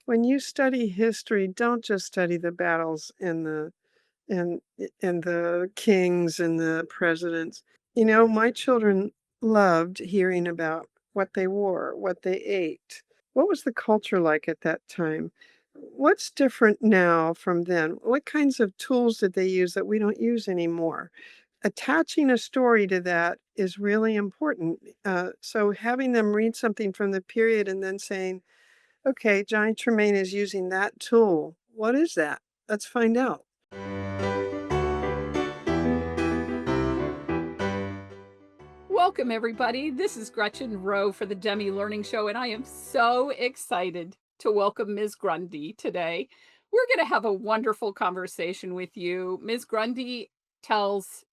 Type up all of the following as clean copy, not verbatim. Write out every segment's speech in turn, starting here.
when you study history, don't just study the battles and the kings and the presidents. My children loved hearing about what they wore, what they ate. What was the culture like at that time? What's different now from then? What kinds of tools did they use that we don't use anymore? Attaching a story to that is really important. So having them read something from the period and then saying, okay, Johnny Tremaine is using that tool. What is that? Let's find out. Welcome, everybody. This is Gretchen Rowe for the Demi Learning Show, and I am so excited to welcome Ms. Grundy today. We're going to have a wonderful conversation with you. Ms. Grundy tells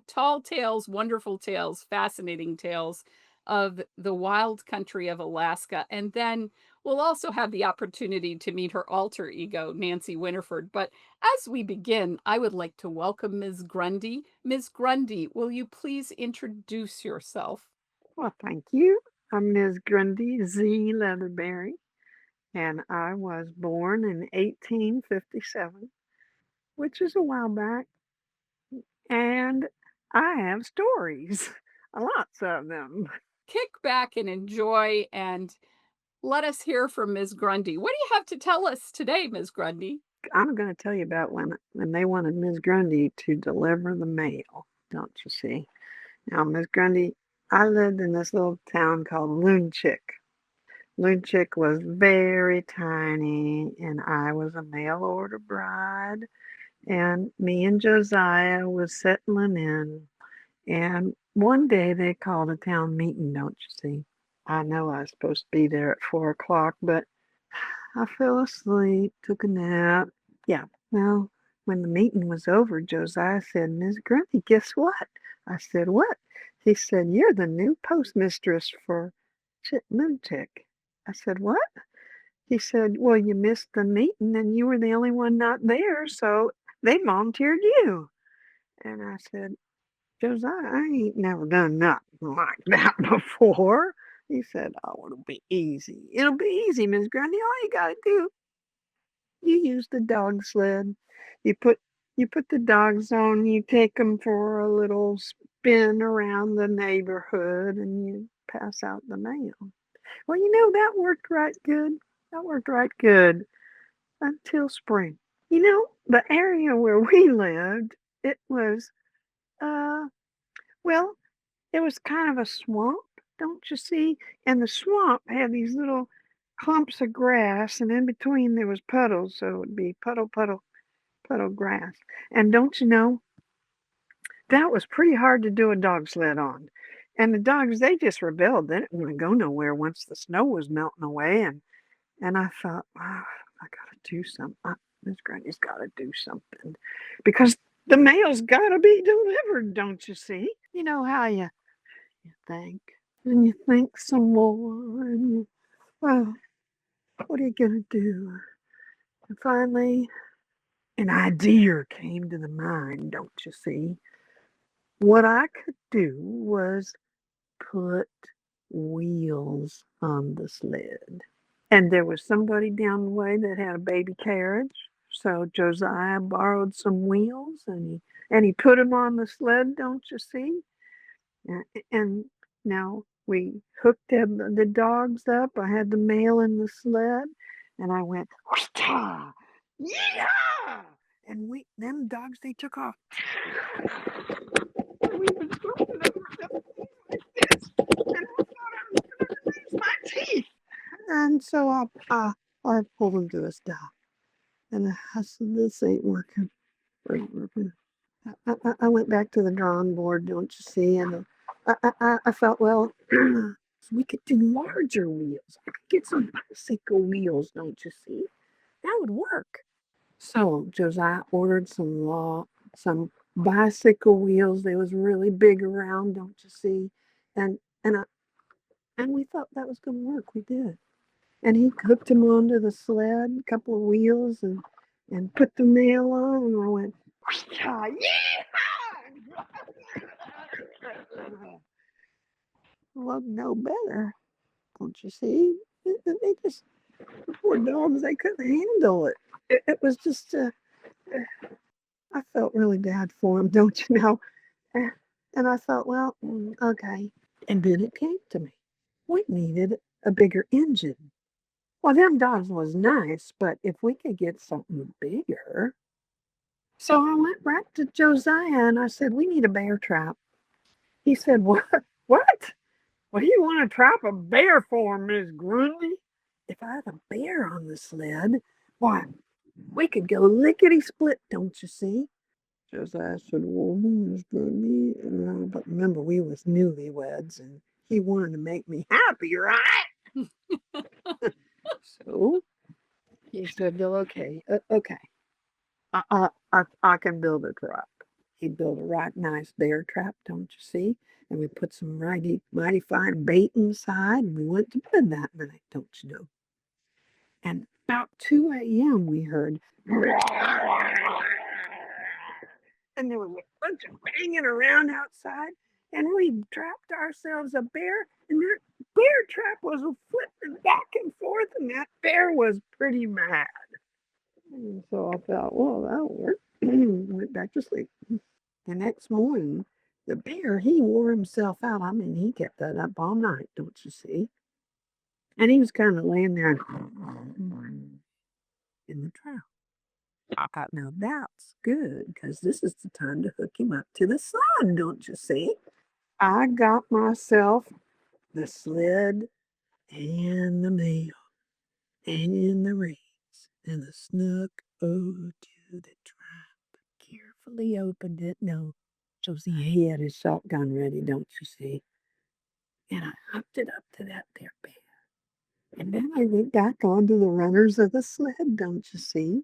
tall tales, wonderful tales, fascinating tales of the wild country of Alaska. And then we'll also have the opportunity to meet her alter ego, Nancy Winterford. But as we begin, I would like to welcome Ms. Grundy. Ms. Grundy, will you please introduce yourself? Well, thank you. I'm Ms. Grundy Z. Leatherberry, and I was born in 1857, which is a while back, and I have stories, lots of them. Kick back and enjoy and let us hear from Ms. Grundy. What do you have to tell us today, Ms. Grundy? I'm going to tell you about when they wanted Ms. Grundy to deliver the mail, don't you see? Now, Miss Grundy, I lived in this little town called Loonchick. Loonchick was very tiny, and I was a mail order bride, and me and Josiah was settling in. And one day they called a town meeting, don't you see? I know I was supposed to be there at 4 o'clock, but I fell asleep, took a nap. Yeah, well, when the meeting was over, Josiah said, Miss Grundy, guess what? I said, what? He said, you're the new postmistress for Lunatic. I said, what? He said, well, you missed the meeting and you were the only one not there, so they volunteered you. And I said, Josiah, I ain't never done nothing like that before. He said, oh, it'll be easy. It'll be easy, Miss Grundy. All you gotta do, you use the dog sled. You put you put the dogs on, you take them for a little spin around the neighborhood and you pass out the mail. Well, that worked right good. That worked right good until spring. The area where we lived, it was uh well, it was kind of a swamp, don't you see? And the swamp had these little clumps of grass, and in between there was puddles, so it would be puddle, puddle, puddle grass. And don't you know, that was pretty hard to do a dog sled on. And the dogs, they just rebelled. They didn't want to go nowhere once the snow was melting away. And I thought, oh, I got to do something. Miss Grundy's got to do something because the mail's got to be delivered, don't you see? You know how you think and you think some more and well, what are you gonna do? And finally, an idea came to the mind, don't you see? What I could do was put wheels on the sled. And there was somebody down the way that had a baby carriage. So Josiah borrowed some wheels and he put them on the sled, don't you see? And now we hooked the dogs up. I had the mail in the sled, and I went, "Whee-cha! Yeah!" And them dogs, they took off. And we was flipping over the like this, and I thought I was going to lose my teeth. And so I pulled them to a stop, and I said, "This ain't working. Ain't working." I went back to the drawing board, don't you see? And I felt, well, we could do larger wheels. I could get some bicycle wheels, don't you see? That would work. So Josiah ordered some bicycle wheels. They was really big around, don't you see? And and I and we thought that was going to work. We did. And he hooked him onto the sled, a couple of wheels, and put the nail on. And I went, yeah! Well, no better, don't you see? They just The poor dogs, they couldn't handle it. It was just, I felt really bad for them, don't you know? Eh, And I thought, well, okay. And then it came to me. We needed a bigger engine. Well, them dogs was nice, but if we could get something bigger. So I went right to Josiah and I said, we need a bear trap. He said, what? What? What do you want to trap a bear for, Miss Grundy? If I had a bear on the sled, why, we could go lickety split, don't you see? Josiah said, well, Miss Grundy, but remember, we was newlyweds and he wanted to make me happy, right? So he said, well, okay, okay. I can build a trap. He built a right nice bear trap, don't you see? And we put some mighty fine bait inside, and we went to bed that night, don't you know? And about 2 a.m. we heard, and there was a bunch of banging around outside, and we trapped ourselves a bear, and that bear trap was flipping back and forth, and that bear was pretty mad. And so I thought, well, that'll work. Went back to sleep. The next morning, the bear, he wore himself out. I mean, he kept that up all night, don't you see? And he was kind of laying there in the trap. I thought, now that's good because this is the time to hook him up to the sled, don't you see? I got myself the sled and the mail and the reins and the snook to the trap. Carefully opened it. No, Josie, he had his shotgun ready, don't you see? And I hooked it up to that there bear. And then I went back onto the runners of the sled, don't you see?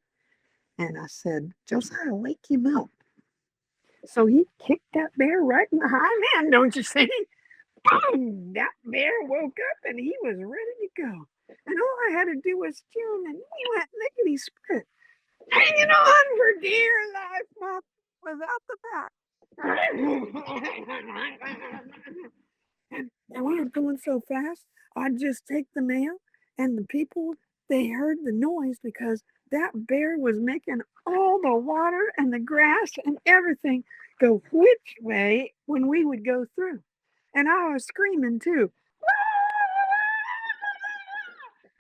And I said, Josiah, wake him up. So he kicked that bear right in the hind end, don't you see? Boom! That bear woke up and he was ready to go. And all I had to do was steer him and he went lickety split, hanging on for dear life, Mom, without the back. And we were going so fast, I'd just take the mail, and the people, they heard the noise because that bear was making all the water and the grass and everything go which way when we would go through. And I was screaming too.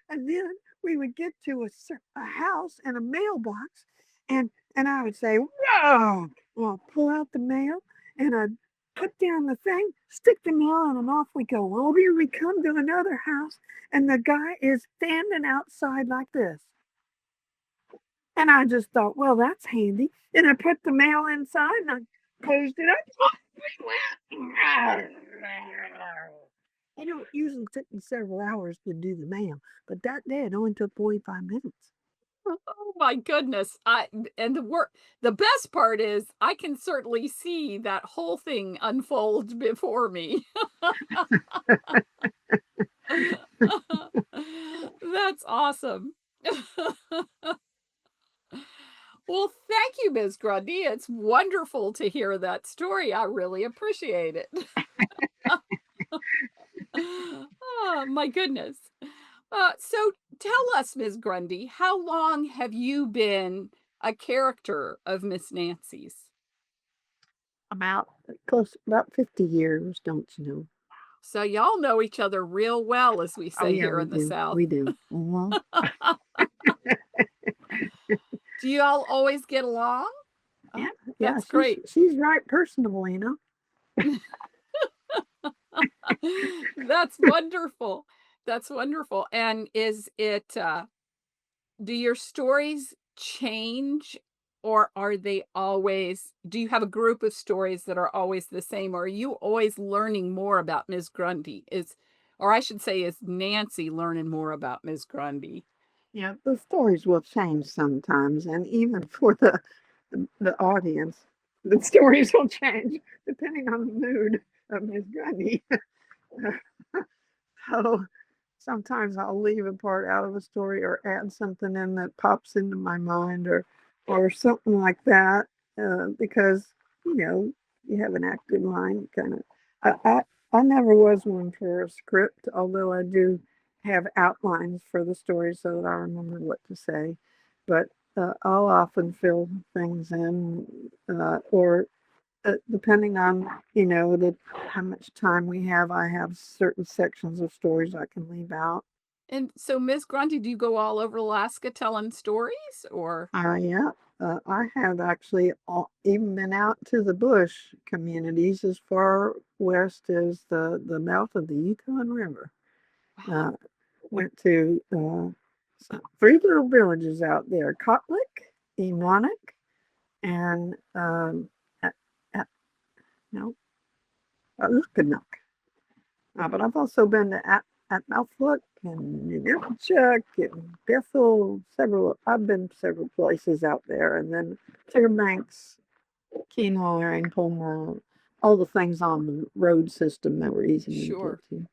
And then we would get to a house and a mailbox, and I would say, "Whoa!" Well, pull out the mail, and I'd put down the thing, stick the mail in, and off we go. Well, here we come to another house, and the guy is standing outside like this. And I just thought, well, that's handy. And I put the mail inside and I closed it up. It don't usually take me several hours to do the mail, but that day it only took 45 minutes. Oh my goodness. And the best part is I can certainly see that whole thing unfold before me. That's awesome. Well, thank you, Ms. Grundy. It's wonderful to hear that story. I really appreciate it. Oh, my goodness. So tell us, Ms. Grundy, how long have you been a character of Miss Nancy's? About about 50 years, don't you know? So y'all know each other real well, as we Oh say yeah, here we in the do. South. We do. Do y'all always get along? Yeah, Oh, yeah. that's great. She's right personable, you know. That's wonderful. That's wonderful. And do your stories change or are they always do you have a group of stories that are always the same or are you always learning more about Ms. Grundy? Or I should say is Nancy learning more about Ms. Grundy? Yeah, the stories will change sometimes, and even for the audience, the stories will change depending on the mood of Miss Grundy. So sometimes I'll leave a part out of a story or add something in that pops into my mind or something like that because you know you have an active mind kind of. I never was one for a script, although I do have outlines for the story so that I remember what to say. But I'll often fill things in, or depending on how much time we have, I have certain sections of stories I can leave out. And so, Miss Grundy, do you go all over Alaska telling stories or? Yeah, I have actually even been out to the bush communities as far west as the mouth of the Yukon River. Wow. Uh, Went to three little villages out there: Kotlik, Emonic, and at, at, no, Uskanook. But I've also been to at Malfoot and Nunivchuk and Bethel. I've been several places out there, and then Clearbanks, Kenai, and Colma, all the things on the road system that were easy to get Sure. to.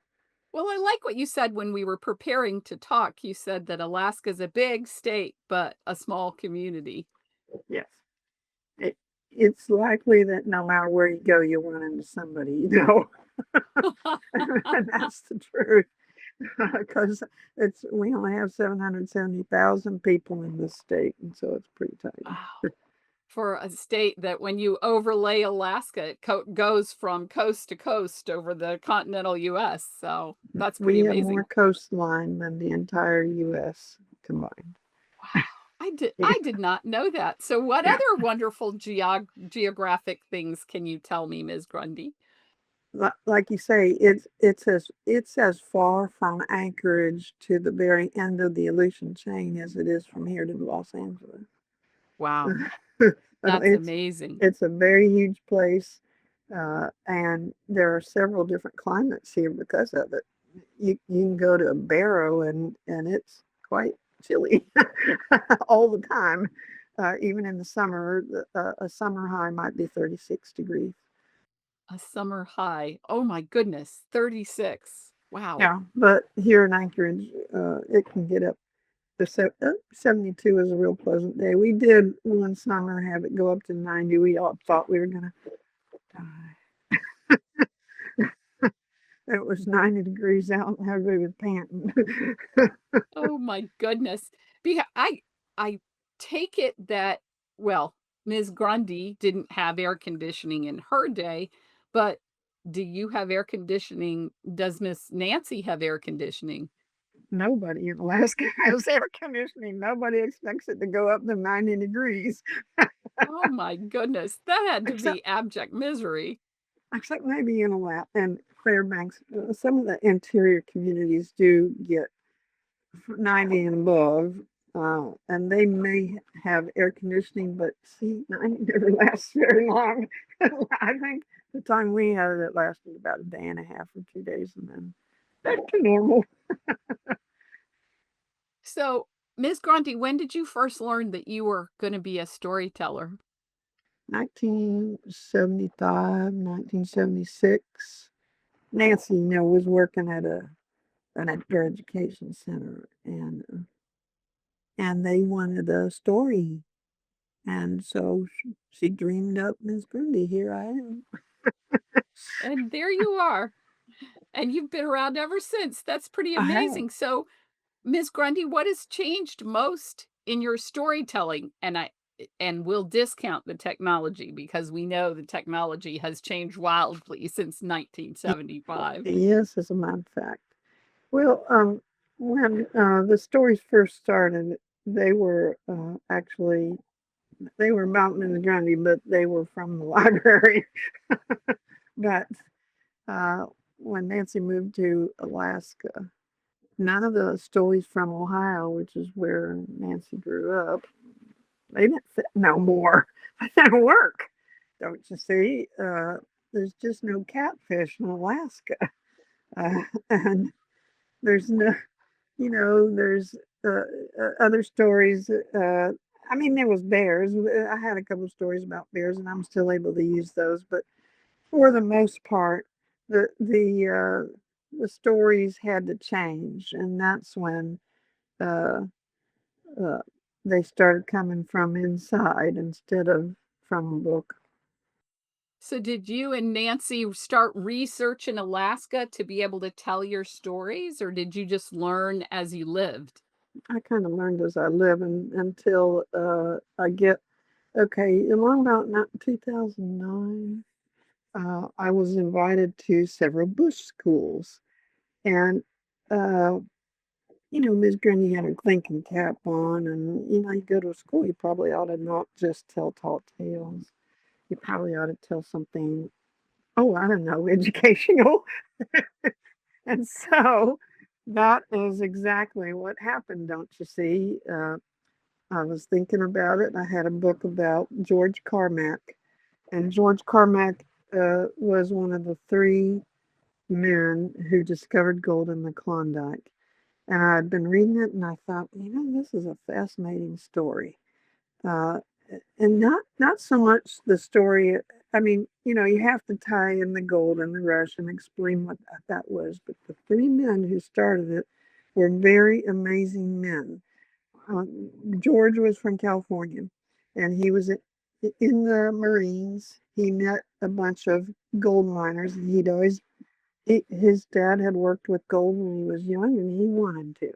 Well, I like what you said when we were preparing to talk. You said that Alaska's a big state, but a small community. Yes, it, it's likely that no matter where you go, you'll run into somebody you know, and that's the truth. Because it's we only have 770,000 people in this state, and so it's pretty tiny. Wow. For a state that when you overlay Alaska, it goes from coast to coast over the continental US. So that's pretty We have more amazing. coastline than the entire U.S. combined. Wow. Yeah, I did not know that. So what yeah. other wonderful geographic things can you tell me, Ms. Grundy? Like you say, it's as far from Anchorage to the very end of the Aleutian chain as it is from here to Los Angeles. Wow. Uh, That's it's amazing. it's a very huge place, and there are several different climates here because of it. You can go to Barrow and it's quite chilly all the time. Even in the summer, a summer high might be 36 degrees. A summer high. Oh my goodness, 36. Wow. Yeah, but here in Anchorage, it can get up to 72 is a real pleasant day. We did one summer have it go up to 90. We all thought we were going to die. It was 90 degrees out and everybody was panting. Oh my goodness. I take it that, well, Ms. Grundy didn't have air conditioning in her day, but do you have air conditioning? Does Miss Nancy have air conditioning? Nobody in Alaska has air conditioning. Nobody expects it to go up to 90 degrees, Oh my goodness, that had to except be abject misery. except maybe in and Fairbanks. Some of the interior communities do get 90 and above, and they may have air conditioning, but see, 90 never lasts very long. I think the time we had it, it lasted about a day and a half or 2 days, and then back to normal. So, Ms. Grundy, when did you first learn that you were gonna be a storyteller? 1975, 1976. Nancy, was working at an adult education center, and they wanted a story, and so she dreamed up Miss Grundy. Here I am. And there you are, and you've been around ever since. That's pretty I have. amazing. So, Ms. Grundy, what has changed most in your storytelling? And we'll discount the technology because we know the technology has changed wildly since 1975. Yes, as a matter of fact. Well, when the stories first started, they were actually they were Mountain and Grundy, but they were from the library. But uh, when Nancy moved to Alaska, none of the stories from Ohio, which is where Nancy grew up, they didn't fit no more. They didn't work. Don't you see? There's just no catfish in Alaska, and there's no, there's other stories. I mean, there was bears. I had a couple of stories about bears, and I'm still able to use those. But for the most part, the stories had to change, and that's when uh, uh, they started coming from inside instead of from a book. So did you and Nancy start research in Alaska to be able to tell your stories, or did you just learn as you lived? I kind of learned as I live until I get okay. Along about 2009, I was invited to several Bush schools, and uh, Miss Grundy had her thinking cap on, and you go to a school, you probably ought to not just tell tall tales. You probably ought to tell something, oh, I don't know, educational. And so that is exactly what happened, don't you see? I was thinking about it. I had a book about George Carmack, and George Carmack was one of the three men who discovered gold in the Klondike. And I'd been reading it, and I thought, this is a fascinating story. Uh, and not so much the story. I mean, you have to tie in the gold and the rush and explain what that was. But the three men who started it were very amazing men. George was from California, and he was in the Marines. He met a bunch of gold miners. His dad had worked with gold when he was young, and he wanted to.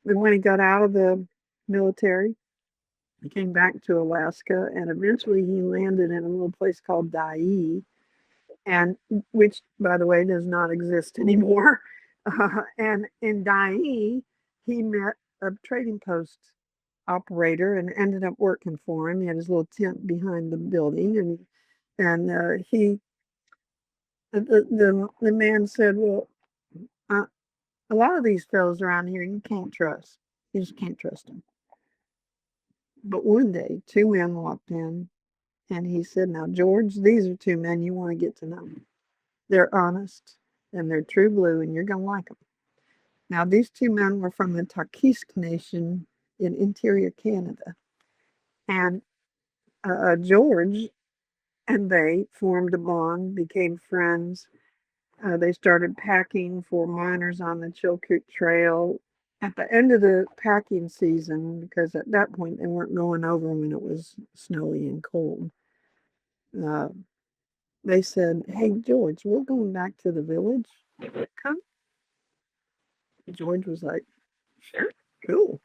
And when he got out of the military, he came back to Alaska, and eventually he landed in a little place called Dyea, and which, by the way, does not exist anymore. And in Dyea, he met a trading post operator and ended up working for him. He had his little tent behind the building, and he the man said, "Well, uh, a lot of these fellows around here you can't trust. You just can't trust them." But one day, two men walked in, and he said, "Now, George, these are two men you want to get to know. They're honest and they're true blue, and you're going to like them." Now, these two men were from the Takisк Nation in interior Canada. And George and they formed a bond, became friends. They started packing for miners on the Chilkoot Trail. At the end of the packing season, because at that point they weren't going over when it was snowy and cold, uh, they said, "Hey, George, we're going back to the village. Come." George was like, "Sure, cool."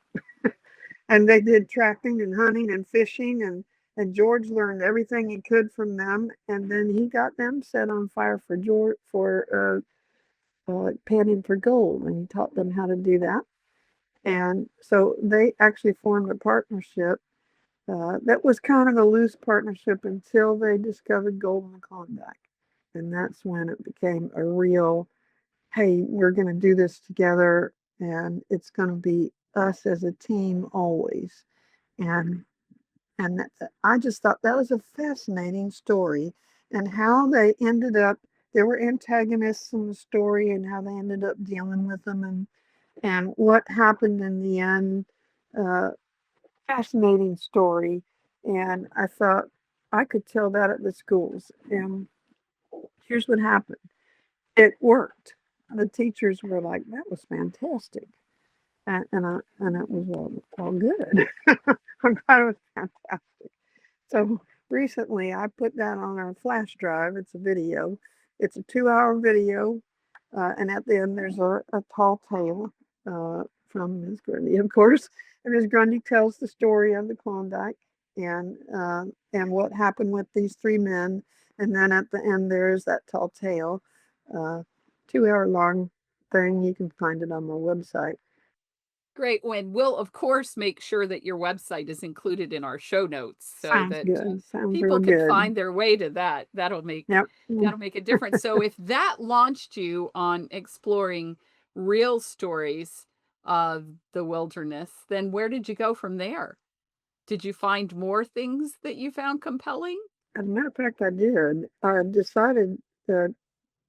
And they did trapping and hunting and fishing, and George learned everything he could from them, and then he got them set on fire for George for panning for gold, and he taught them how to do that. And so they actually formed a partnership that was kind of a loose partnership until they discovered gold in the Klondike, and that's when it became a real, hey, we're going to do this together, and it's going to be us as a team always. And I just thought that was a fascinating story, and how they ended up. There were antagonists in the story, and how they ended up dealing with them, and what happened in the end. Uh, Fascinating story, and I thought I could tell that at the schools. And here's what happened: it worked. The teachers were like, "That was fantastic," and it was all good. I'm glad it was fantastic. So recently, I put that on our flash drive. It's a video. It's a 2-hour video, and at the end there's a tall tale from Ms. Grundy, of course. And Ms. Grundy tells the story of the Klondike and what happened with these three men. And then at the end there's that tall tale, uh, 2-hour long thing. You can find it on my website. Great. When we'll, of course, make sure that your website is included in our show notes so Sounds that good. Sounds people real can good. find their way to that. That'll make Yep. that'll make a difference. So if that launched you on exploring real stories of the wilderness, then where did you go from there? Did you find more things that you found compelling? As a matter of fact, I did. I decided that,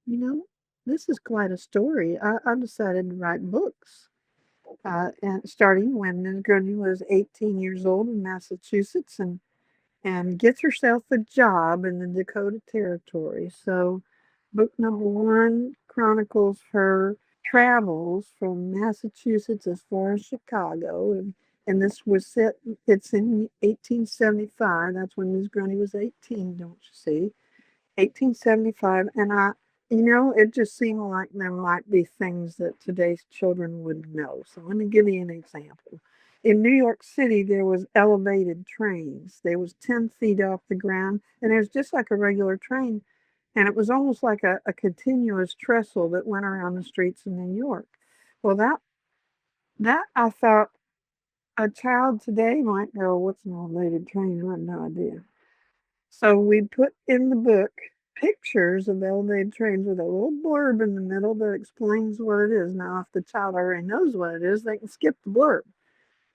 you know, this is quite a story. I decided to write books. And starting when Ms. Grundy was 18 years old in Massachusetts, and gets herself a job in the Dakota Territory. So, book number one chronicles her travels from Massachusetts as far as Chicago. And this was set, it's in 1875. That's when Ms. Grundy was 18, don't you see? 1875, and it just seemed like there might be things that today's children would know. So let me give you an example. In New York City, there was elevated trains. They was 10 feet off the ground, and it was just like a regular train, and it was almost like a continuous trestle that went around the streets of New York. Well, that I thought a child today might go, "What's an elevated train?" I have no idea. So we put in the book pictures of elevated trains with a little blurb in the middle that explains what it is. Now, if the child already knows what it is, they can skip the blurb,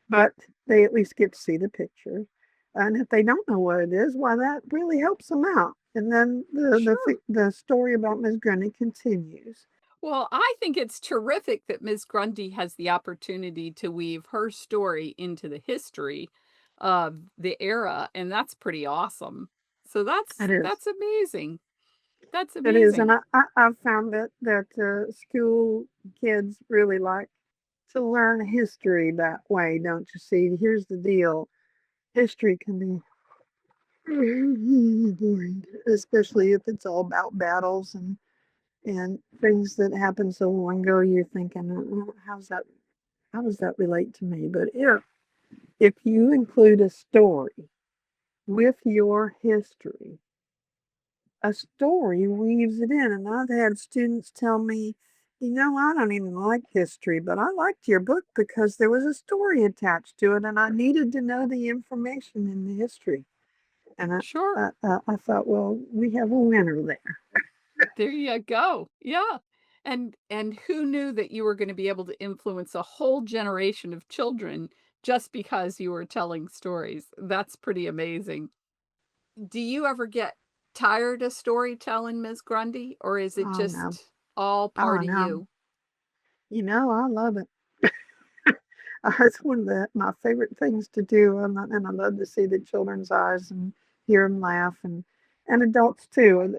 but they at least get to see the picture. And if they don't know what it is, why, that really helps them out. And then Sure. the story about Miss Grundy continues. Well, I think it's terrific that Ms. Grundy has the opportunity to weave her story into the history of the era, and that's pretty awesome. So It is. that's amazing. That's It is, and amazing. I've found that school kids really like to learn history that way, don't you see? Here's the deal: history can be boring, especially if it's all about battles and things that happened so long ago. You're thinking, how does that relate to me? But if you include a story with your history, a story weaves it in. And I've had students tell me, I don't even like history, but I liked your book because there was a story attached to it, and I needed to know the information in the history. And Sure. I thought, well, we have a winner there. There you go. Yeah. And who knew that you were gonna be able to influence a whole generation of children just because you were telling stories? That's pretty amazing. Do you ever get tired of storytelling, Ms. Grundy, or is it Oh, no. just all Oh, part of no. you? I love it. It's one of my favorite things to do, and I love to see the children's eyes and hear them laugh, and adults too.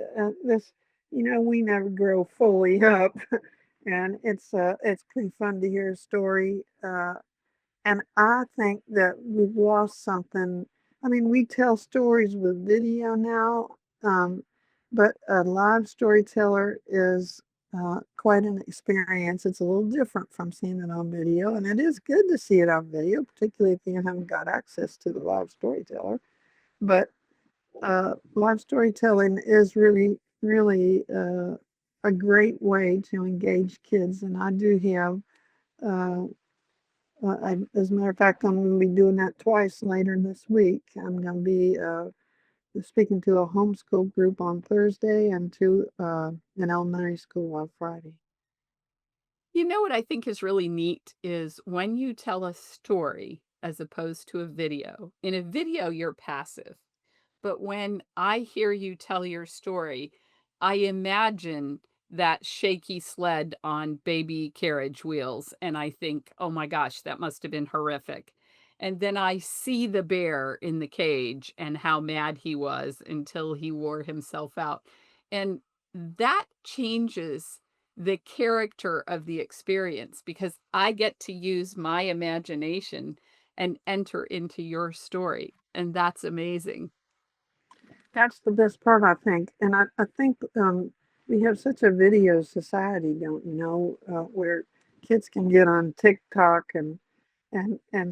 We never grow fully up, and it's pretty fun to hear a story. And I think that we've lost something. I mean, we tell stories with video now, um, but a live storyteller is quite an experience. It's a little different from seeing it on video, and it is good to see it on video, particularly if you haven't got access to the live storyteller. But live storytelling is really, really a great way to engage kids, and I do have. Uh, as a matter of fact, I'm going to be doing that twice later this week. I'm going to be speaking to a homeschool group on Thursday and to an elementary school on Friday. You know what I think is really neat is when you tell a story as opposed to a video. In a video, you're passive. But when I hear you tell your story, I imagine that shaky sled on baby carriage wheels, and I think, "Oh my gosh, that must have been horrific." And then I see the bear in the cage and how mad he was until he wore himself out. And that changes the character of the experience because I get to use my imagination and enter into your story, and that's amazing. That's the best part, I think. And I think we have such a video society, don't you know, where kids can get on TikTok and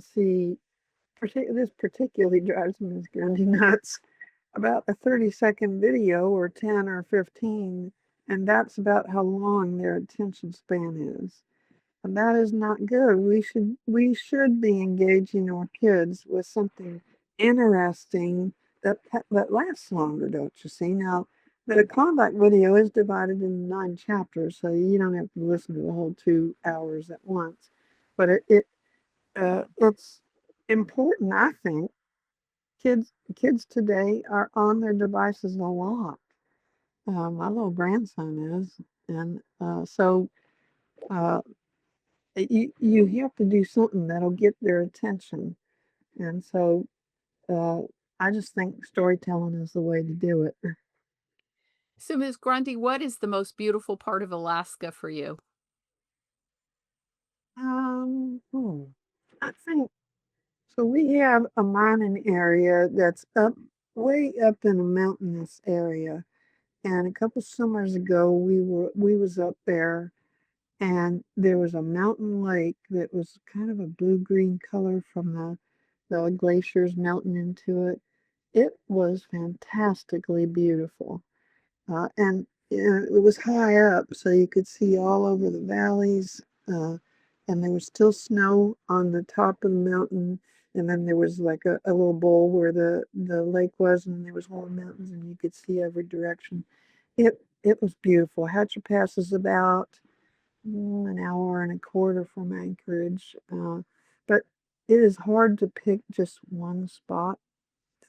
see. This particularly drives Ms. Grundy nuts. About a 30-second video or 10 or 15, and that's about how long their attention span is. And that is not good. We should be engaging our kids with something interesting that lasts longer, don't you see? Now, the combat video is divided into 9 chapters, so you don't have to listen to the whole 2 hours at once. But it's important, I think. Kids today are on their devices a lot. My little grandson is, and so uh, you have to do something that'll get their attention. And so uh, I just think storytelling is the way to do it. So, Ms. Grundy, what is the most beautiful part of Alaska for you? Hmm. I think so. We have a mining area that's way up in a mountainous area, And a couple summers ago, we was up there, and there was a mountain lake that was kind of a blue-green color from the glaciers melting into it. It was fantastically beautiful. And it was high up, so you could see all over the valleys. And there was still snow on the top of the mountain. And then there was like a little bowl where the lake was, and there was all the mountains, and you could see every direction. It was beautiful. Hatcher Pass is about an hour and a quarter from Anchorage, but it is hard to pick just one spot.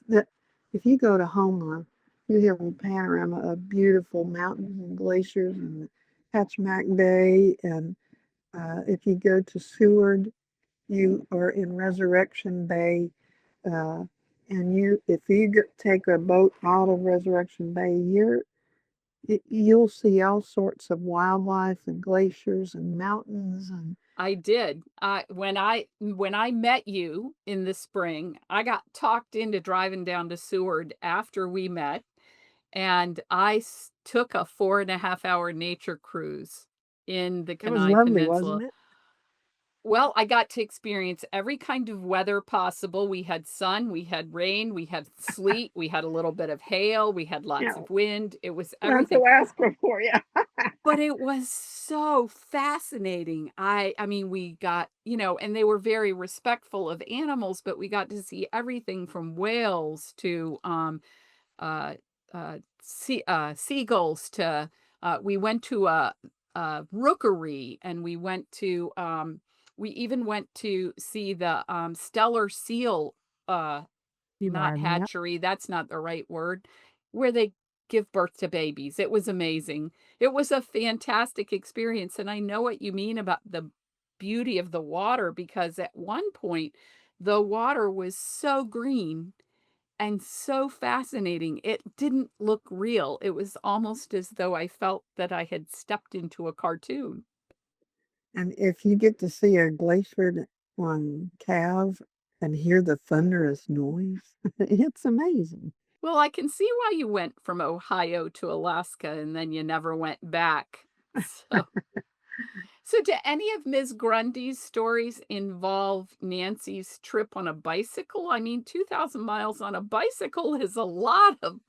That if you go to Homer, you have a panorama of beautiful mountains and glaciers and Hatchmack Bay, and if you go to Seward, you are in Resurrection Bay, uh, and if you take a boat out of Resurrection Bay, you'll see all sorts of wildlife and glaciers and mountains and I did. When I met you in the spring, I got talked into driving down to Seward after we met, and took a 4.5 hour nature cruise in the it was Kenai lovely, wasn't Peninsula. it? Well, I got to experience every kind of weather possible. We had sun, we had rain, we had sleet, we had a little bit of hail, we had lots Yeah, of wind. It was that's everything. Alaska for you. But it was so fascinating. I mean, we got, and they were very respectful of animals, but we got to see everything from whales to uh seagulls to we went to a rookery, and we even went to see the stellar seal, uh Sea not lion, yep. hatchery, that's not the right word, where they give birth to babies. It was amazing. It was a fantastic experience, and I know what you mean about the beauty of the water, because at one point, the water was so green and so fascinating. It didn't look real. It was almost as though I felt that I had stepped into a cartoon. And if you get to see a glacier on calve and hear the thunderous noise, it's amazing. Well, I can see why you went from Ohio to Alaska and then you never went back. So So, do any of Ms. Grundy's stories involve Nancy's trip on a bicycle? I mean, 2,000 miles on a bicycle is a lot of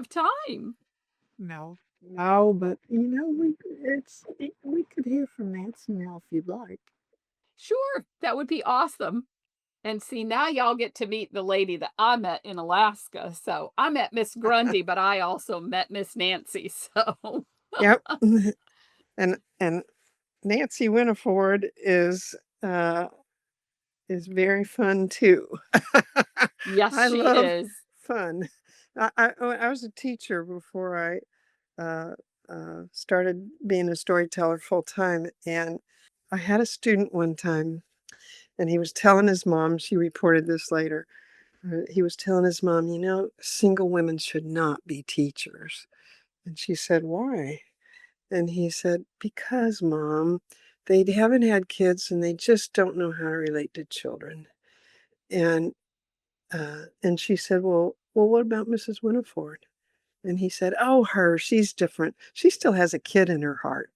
time. No. No, but we could hear from Nancy now if you'd like. Sure, that would be awesome. And see, now y'all get to meet the lady that I met in Alaska. So, I met Miss Grundy, but I also met Miss Nancy. So, Yep. And Nancy Winifred is very fun too. yes, I she love is. fun. I was a teacher before I started being a storyteller full time, and I had a student one time, and he was telling his mom. She reported this later. He was telling his mom, single women should not be teachers, and she said, "Why?" And he said, "Because, Mom, they haven't had kids and they just don't know how to relate to children." And and she said, "Well, what about Mrs. Winifred?" And he said, "Oh, she's different. She still has a kid in her heart."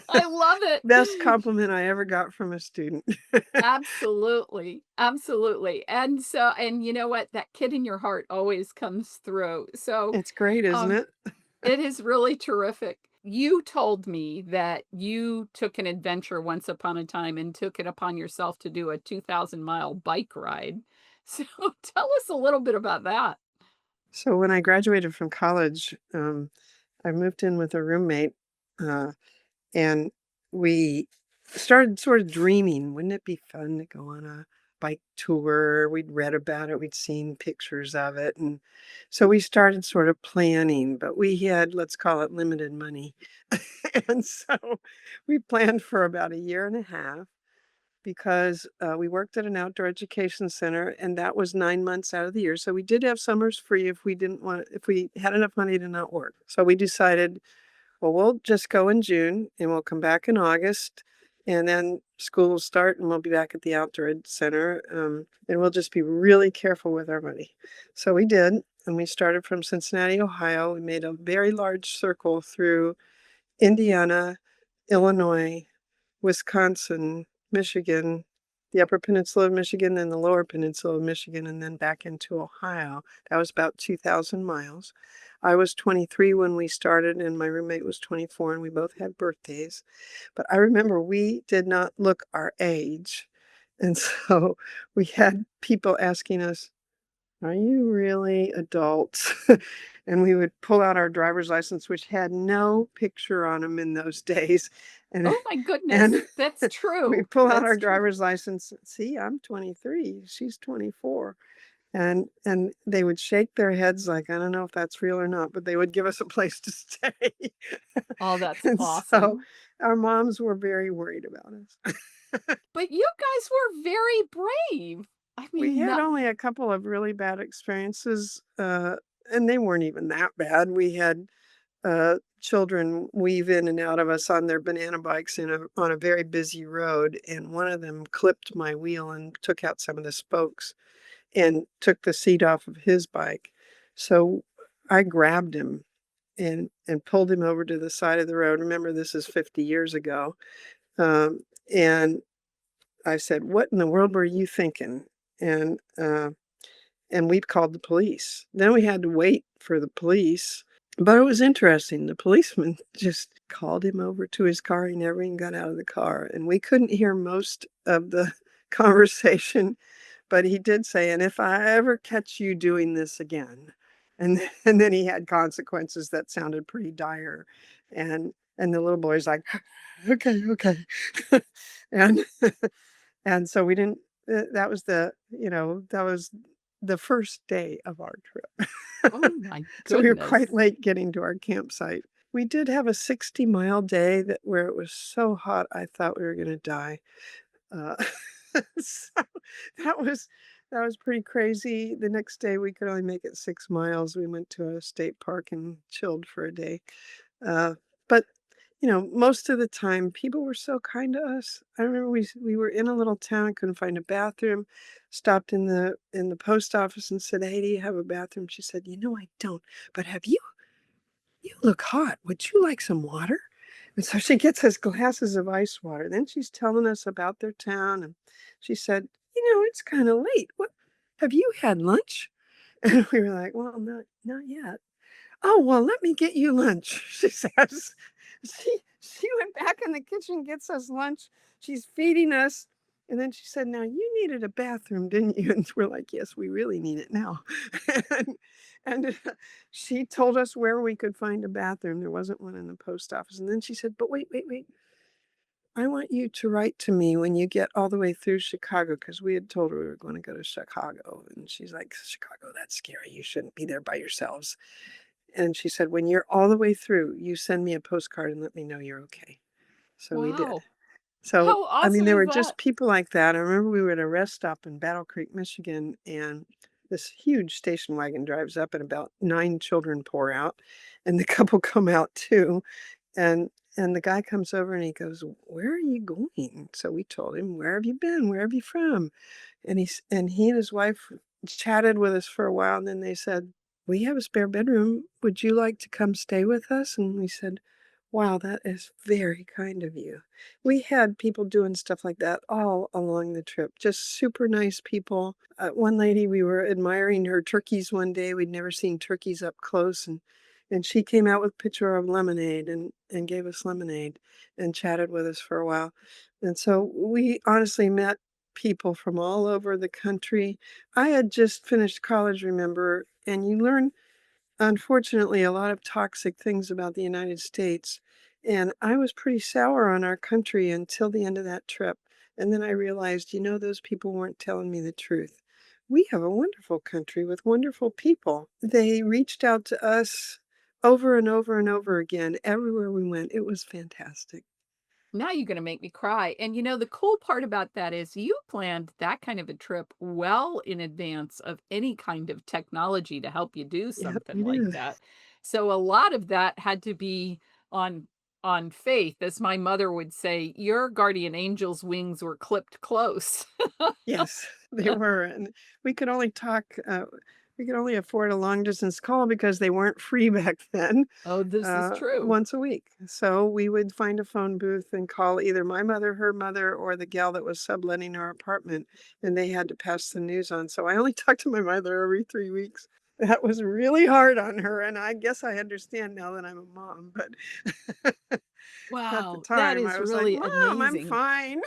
I love Best it. compliment I ever got from a student. Absolutely, absolutely, and you know what? That kid in your heart always comes through, It's great, isn't um, it? it is really terrific. You told me that you took an adventure once upon a time and took it upon yourself to do a 2,000-mile bike ride. So, tell us a little bit about that. So when I graduated from college, I moved in with a roommate, uh, and we started sort of dreaming, wouldn't it be fun to go on a bike tour? We'd read about it, we'd seen pictures of it. And so we started sort of planning, but we had, let's call it limited money. And so we planned for about a year and a half because we worked at an outdoor education center, and that was 9 months out of the year. So we did have summers free if we had enough money to not work. So we decided, well, we'll just go in June and we'll come back in August, and then school will start and we'll be back at the outdoor ed center. And we'll just be really careful with our money. So we did. and we started from Cincinnati, Ohio. We made a very large circle through Indiana, Illinois, Wisconsin, Michigan, the Upper Peninsula of Michigan, and the Lower Peninsula of Michigan, and then back into Ohio. That was about 2,000 miles. I was 23 when we started, and my roommate was 24, and we both had birthdays. But I remember we did not look our age. And so we had people asking us, "Are you really adults?" And we would pull out our driver's license, which had no picture on them in those days. And Oh my goodness. and That's we true. pull out our That's true. driver's license. "See, I'm 23. She's 24." And they would shake their heads like, "I don't know if that's real or not," but they would give us a place to stay. Oh, that's And so awesome. our moms were very worried about us. But you guys were very brave. I We mean, had not only a couple of really bad experiences, and they weren't even that bad. We had children weave in and out of us on their banana bikes on a very busy road, and one of them clipped my wheel and took out some of the spokes and took the seat off of his bike. So I grabbed him and pulled him over to the side of the road. Remember, this is 50 years ago. Um, and I said, "What in the world were you thinking?" And and we called the police. Then we had to wait for the police. But it was interesting. The policeman just called him over to his car. He never even got out of the car. And we couldn't hear most of the conversation, but he did say, "And if I ever catch you doing this again," and and then he had consequences that sounded pretty dire. And the little boy's like, "Okay, okay." And and so we didn't that was that was the first day of our trip. oh my So we were goodness. quite late getting to our campsite. We did have a 60-mile day where it was so hot I thought we were gonna die. Uh, so that was that was pretty crazy. The next day, we could only make it 6 miles. We went to a state park and chilled for a day. But most of the time, people were so kind to us. I remember we were in a little town, couldn't find a bathroom, stopped in the post office and said, "Hey, do you have a bathroom?" She said, "I don't, but have you? You look hot. Would you like some water?" And so she gets us glasses of ice water. Then she's telling us about their town, and she said, "It's kind of late. What have you had lunch?" And we were like, "Well, not yet." "Oh, well, let me get you lunch," she says. She went back in the kitchen, gets us lunch. She's feeding us. And then she said, "Now you needed a bathroom, didn't you?" And we're like, "Yes, we really need it now." and and she told us where we could find a bathroom. There wasn't one in the post office. And then she said, "But wait, wait, wait. I want you to write to me when you get all the way through Chicago," because we had told her we were going to go to Chicago. And she's like, "Chicago, that's scary. You shouldn't be there by yourselves." And she said, "When you're all the way through, you send me a postcard and let me know you're okay." So we did. Wow. So, How I mean, awesome there is were that? just people like that. I remember we were at a rest stop in Battle Creek, Michigan, and this huge station wagon drives up and about 9 children pour out, and the couple come out too. And and the guy comes over and he goes, "Where are you going?" So we told him, "Where have you been? Where have you from?" And he and his wife chatted with us for a while, and then they said, "We have a spare bedroom. Would you like to come stay with us?" And we said, "Wow, that is very kind of you." We had people doing stuff like that all along the trip, just super nice people. One lady, we were admiring her turkeys one day. We'd never seen turkeys up close, and she came out with a pitcher of lemonade and gave us lemonade and chatted with us for a while. And so we honestly met people from all over the country. I had just finished college, remember, and you learn, unfortunately, a lot of toxic things about the United States. And I was pretty sour on our country until the end of that trip. And then I realized, those people weren't telling me the truth. We have a wonderful country with wonderful people. They reached out to us over and over and over again everywhere we went. It was fantastic. Now you're gonna make me cry. And the cool part about that is you planned that kind of a trip well in advance of any kind of technology to help you do Yep, something we like did. that. So a lot of that had to be on on faith. As my mother would say, your guardian angel's wings were clipped close. Yes, they were, and we could only talk, we could only afford a long distance call because they weren't free back then, Oh, this is true. once a week. So we would find a phone booth and call either my mother, her mother, or the gal that was subletting our apartment, and they had to pass the news on. So I only talked to my mother every 3 weeks. That was really hard on her, and I guess I understand now that I'm a mom, but at the Wow, that time, I is was like, really "Mom, I'm amazing. fine."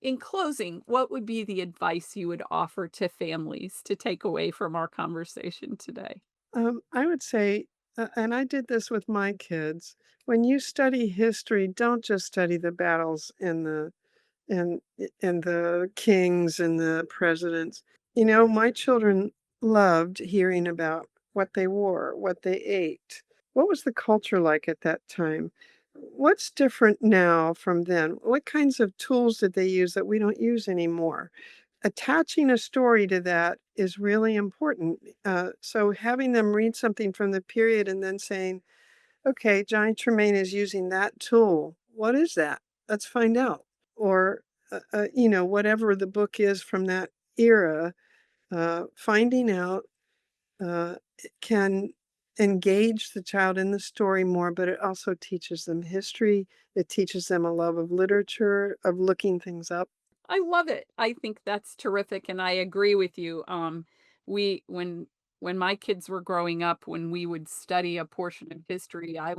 In closing, what would be the advice you would offer to families to take away from our conversation today? I would say, and I did this with my kids, when you study history, don't just study the battles and the kings and the presidents. You know, my children loved hearing about what they wore, what they ate. What was the culture like at that time? What's different now from then? What kinds of tools did they use that we don't use anymore? Attaching a story to that is really important. So having them read something from the period and then saying, okay, Johnny Tremaine is using that tool. What is that? Let's find out. Or, whatever the book is from that era, finding out it can engage the child in the story more, but it also teaches them history. It teaches them a love of literature, of looking things up. I love it. I think that's terrific, and I agree with you. We when my kids were growing up, when we would study a portion of history, I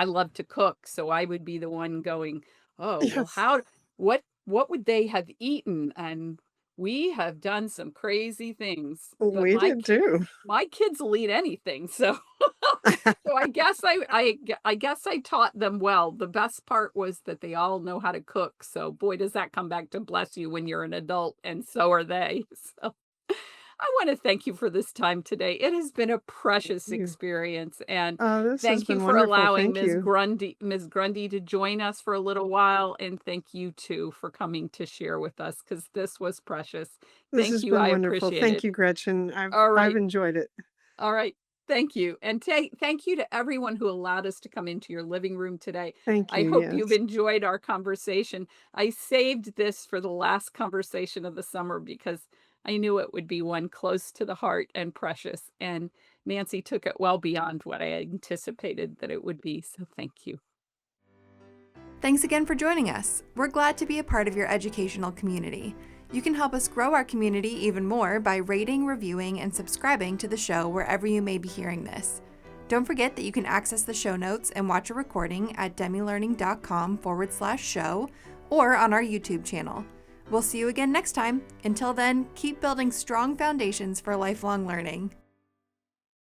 love to cook, so I would be the one going, "Oh, well, Yes, how what would they have eaten?" And we have done some crazy things, but we did too. my kids will eat anything, so so I guess I taught them well. The best part was that they all know how to cook, so boy, does that come back to bless you when you're an adult, and so are they. So, I wanna thank you for this time today. It has been a precious You. experience, and This has thank you been for wonderful. allowing Thank you. Ms. Grundy to join us for a little while, and thank you too for coming to share with us because this was precious. This Thank has you, been I wonderful. appreciate Thank it. you, Gretchen. All I've right. enjoyed it. All right. Thank you. And thank you to everyone who allowed us to come into your living room today. Thank I you. hope you've Yes. enjoyed our conversation. I saved this for the last conversation of the summer because I knew it would be one close to the heart and precious. And Nancy took it well beyond what I anticipated that it would be. So thank you. Thanks again for joining us. We're glad to be a part of your educational community. You can help us grow our community even more by rating, reviewing, and subscribing to the show wherever you may be hearing this. Don't forget that you can access the show notes and watch a recording at demilearning.com/show or on our YouTube channel. We'll see you again next time. Until then, keep building strong foundations for lifelong learning.